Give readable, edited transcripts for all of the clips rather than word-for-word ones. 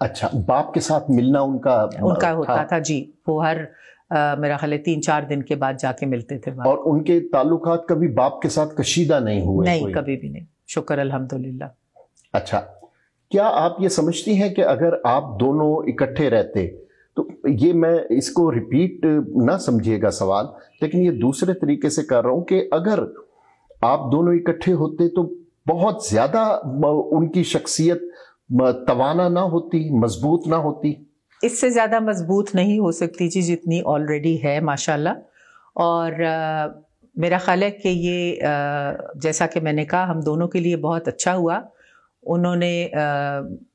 اچھا، باپ کے ساتھ ملنا ان کا ہوتا تھا جی. وہ ہر میرا خیال ہے 3-4 دن کے بعد جا کے ملتے تھے. اور ان کے تعلقات کبھی باپ کے ساتھ کشیدہ نہیں ہوئے؟ نہیں، کبھی بھی نہیں، شکر الحمدللہ. اچھا، کیا آپ یہ سمجھتی ہیں کہ اگر آپ دونوں اکٹھے رہتے تو یہ میں اس کو ریپیٹ نہ سمجھیے گا سوال، لیکن یہ دوسرے طریقے سے کر رہا ہوں کہ اگر آپ دونوں اکٹھے ہوتے تو بہت زیادہ ان کی شخصیت توانا نہ ہوتی، مضبوط نہ ہوتی؟ اس سے زیادہ مضبوط نہیں ہو سکتی جی جتنی آلریڈی ہے ماشاءاللہ. اور میرا خیال ہے کہ یہ جیسا کہ میں نے کہا ہم دونوں کے لیے بہت اچھا ہوا. انہوں نے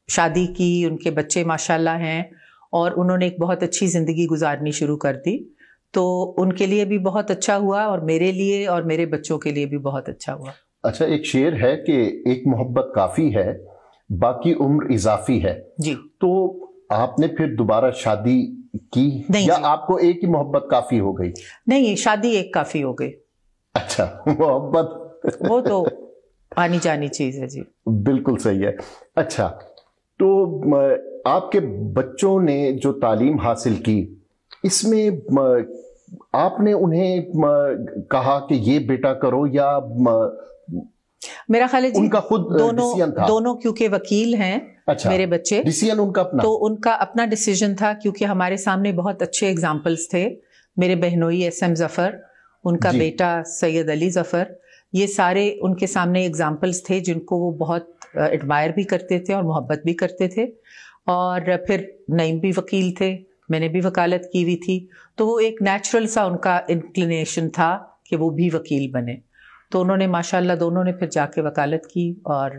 شادی کی، ان کے بچے ماشاءاللہ ہیں، اور انہوں نے ایک بہت اچھی زندگی گزارنی شروع کر دی. تو ان کے لیے بھی بہت اچھا ہوا، اور میرے لیے اور میرے بچوں کے لیے بھی بہت اچھا ہوا. اچھا، ایک شعر ہے کہ ایک محبت کافی ہے، باقی عمر اضافی ہے. جی. تو آپ نے پھر دوبارہ شادی کی یا آپ کو ایک ہی محبت کافی ہو گئی؟ نہیں، شادی ایک کافی ہو گئی. اچھا، محبت وہ تو آنی جانی چیز ہے جی. بالکل صحیح ہے. اچھا، تو آپ کے بچوں نے جو تعلیم حاصل کی، اس میں آپ نے انہیں کہا کہ یہ بیٹا کرو، یا میرا خیال ہے جی ان کا خود ڈیسیژن تھا؟ دونوں کیونکہ وکیل ہیں. اچھا، میرے بچے ڈیسیژن ان کا اپنا؟ تو ان کا اپنا ڈیسیژن تھا، کیونکہ ہمارے سامنے بہت اچھے اگزامپلس تھے. میرے بہنوئی ایس ایم ظفر، ان کا بیٹا سید علی ظفر، یہ سارے ان کے سامنے اگزامپلس تھے جن کو وہ بہت ایڈمائر بھی کرتے تھے اور محبت بھی کرتے تھے. اور پھر نعیم بھی وکیل تھے، میں نے بھی وکالت کی ہوئی تھی، تو وہ ایک نیچرل سا ان کا انکلینیشن تھا کہ وہ بھی وکیل بنے. تو انہوں نے ماشاءاللہ دونوں نے پھر جا کے وکالت کی، اور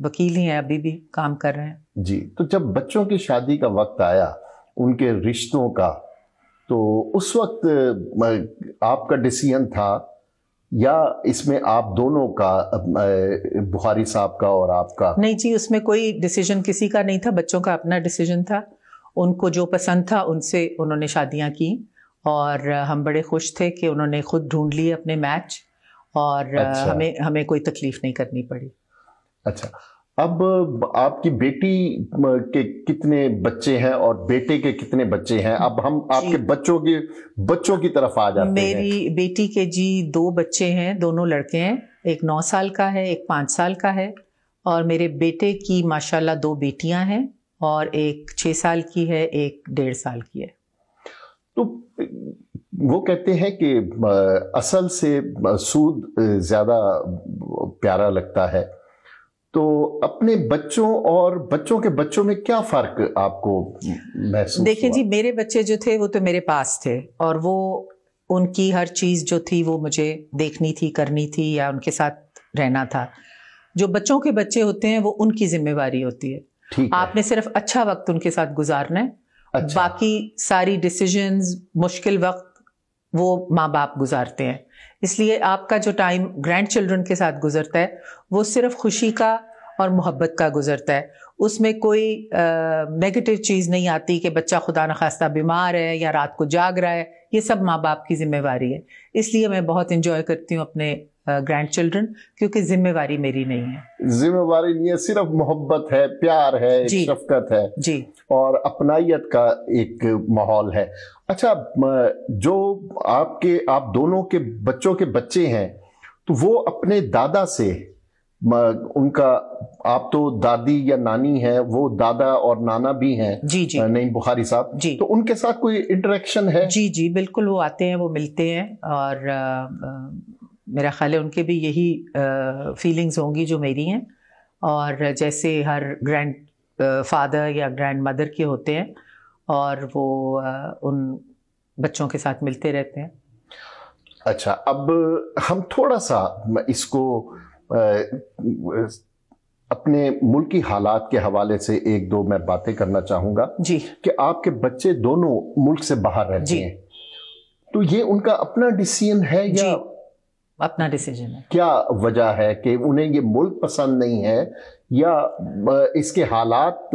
وکیل ہی ہیں، ابھی بھی کام کر رہے ہیں. جی. تو جب بچوں کی شادی کا وقت آیا، ان کے رشتوں کا، تو اس وقت آپ کا ڈیسیژن تھا یا اس میں آپ دونوں کا، بخاری صاحب کا اور آپ کا؟ نہیں جی، اس میں کوئی ڈیسیژن کسی کا نہیں تھا، بچوں کا اپنا ڈیسیژن تھا. ان کو جو پسند تھا ان سے انہوں نے شادیاں کی، اور ہم بڑے خوش تھے کہ انہوں نے خود ڈھونڈ لیے اپنے میچ، اور ہمیں کوئی تکلیف نہیں کرنی پڑی. اچھا، اب آپ کی بیٹی کے کتنے بچے ہیں اور بیٹے کے کتنے بچے ہیں؟ اب ہم آپ کے بچوں کی طرف آ جاتے ہیں. میری بیٹی کے جی 2 بچے ہیں، دونوں لڑکے ہیں. ایک 9 سال کا ہے، ایک 5 سال کا ہے. اور میرے بیٹے کی ماشاءاللہ 2 بیٹیاں ہیں، اور ایک 6 سال کی ہے، ایک 1.5 سال کی ہے. تو وہ کہتے ہیں کہ اصل سے سود زیادہ پیارا لگتا ہے. تو اپنے بچوں اور بچوں کے بچوں میں کیا فرق آپ کو محسوس؟ دیکھیں جی، میرے بچے جو تھے وہ تو میرے پاس تھے، اور وہ ان کی ہر چیز جو تھی وہ مجھے دیکھنی تھی، کرنی تھی، یا ان کے ساتھ رہنا تھا. جو بچوں کے بچے ہوتے ہیں وہ ان کی ذمہ داری ہوتی ہے. آپ نے صرف اچھا وقت ان کے ساتھ گزارنا ہے. باقی ساری ڈیسیژنز، مشکل وقت وہ ماں باپ گزارتے ہیں. اس لیے آپ کا جو ٹائم گرینڈ چلڈرن کے ساتھ گزرتا ہے وہ صرف خوشی کا اور محبت کا گزرتا ہے. اس میں کوئی نیگیٹو چیز نہیں آتی کہ بچہ خدا نخواستہ بیمار ہے یا رات کو جاگ رہا ہے. یہ سب ماں باپ کی ذمہ داری ہے. اس لیے میں بہت انجوائے کرتی ہوں اپنے گرینڈ چلڈرن، کیونکہ ذمہ داری میری نہیں ہے. ذمہ داری نہیں ہے، صرف محبت ہے، پیار ہے، شفقت ہے جی، اور اپنائیت کا ایک ماحول ہے. اچھا، جو آپ دونوں کے بچوں کے بچے ہیں، تو وہ اپنے دادا سے ان کا، آپ تو دادی یا نانی ہے، وہ دادا اور نانا بھی ہیں. جی جی، نعیم بخاری صاحب جی، تو ان کے ساتھ کوئی انٹریکشن ہے؟ جی جی بالکل، وہ آتے ہیں، وہ ملتے ہیں، اور میرا خیال ہے ان کے بھی یہی فیلنگز ہوں گی جو میری ہیں، اور جیسے ہر گرینڈ فادر یا گرینڈ مدر کے ہوتے ہیں، اور وہ ان بچوں کے ساتھ ملتے رہتے ہیں. اچھا، اب ہم تھوڑا سا اس کو اپنے ملکی حالات کے حوالے سے 1-2 میں باتیں کرنا چاہوں گا. جی. کہ آپ کے بچے دونوں ملک سے باہر رہتے ہیں، تو یہ ان کا اپنا ڈیسیژن ہے یا؟ جی، اپنا ڈیسیژن ہے. کیا وجہ ہے کہ انہیں یہ ملک پسند نہیں ہے یا اس کے حالات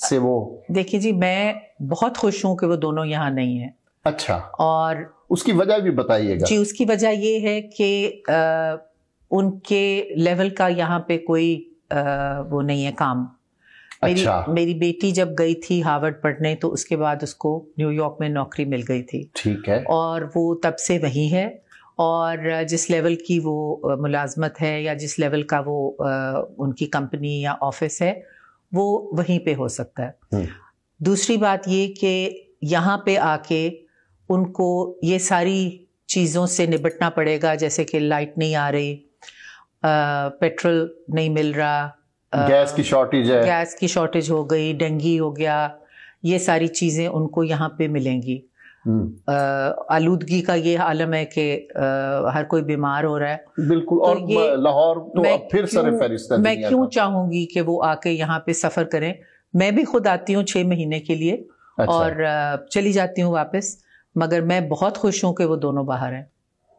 سے وہ؟ دیکھیے جی، میں بہت خوش ہوں کہ وہ دونوں یہاں نہیں ہیں. اچھا، اور اس کی وجہ بھی بتائیے گا. جی، اس کی وجہ یہ ہے کہ ان کے لیول کا یہاں پہ کوئی وہ نہیں ہے کام. میری بیٹی جب گئی تھی ہارورڈ پڑھنے تو اس کے بعد اس کو نیو یارک میں نوکری مل گئی تھی. ٹھیک ہے. اور وہ تب سے وہیں ہے, اور جس لیول کی وہ ملازمت ہے یا جس لیول کا وہ ان کی کمپنی یا آفس ہے وہ وہیں پہ ہو سکتا ہے. دوسری بات یہ کہ یہاں پہ آ کے ان کو یہ ساری چیزوں سے نبٹنا پڑے گا, جیسے کہ لائٹ نہیں آ رہی, پیٹرول نہیں مل رہا, گیس کی شارٹیج ہے, گیس کی شارٹیج ہو گئی, ڈینگی ہو گیا, یہ ساری چیزیں ان کو یہاں پہ ملیں گی. آلودگی کا یہ عالم ہے کہ ہر کوئی بیمار ہو رہا ہے. بالکل. اور لاہور تو اب پھر سر فہرست ہے. میں کیوں چاہوں گی کہ وہ آ کے یہاں پہ سفر کریں. میں بھی خود آتی ہوں 6 مہینے کے لیے اور چلی جاتی ہوں واپس, مگر میں بہت خوش ہوں کہ وہ دونوں باہر ہیں.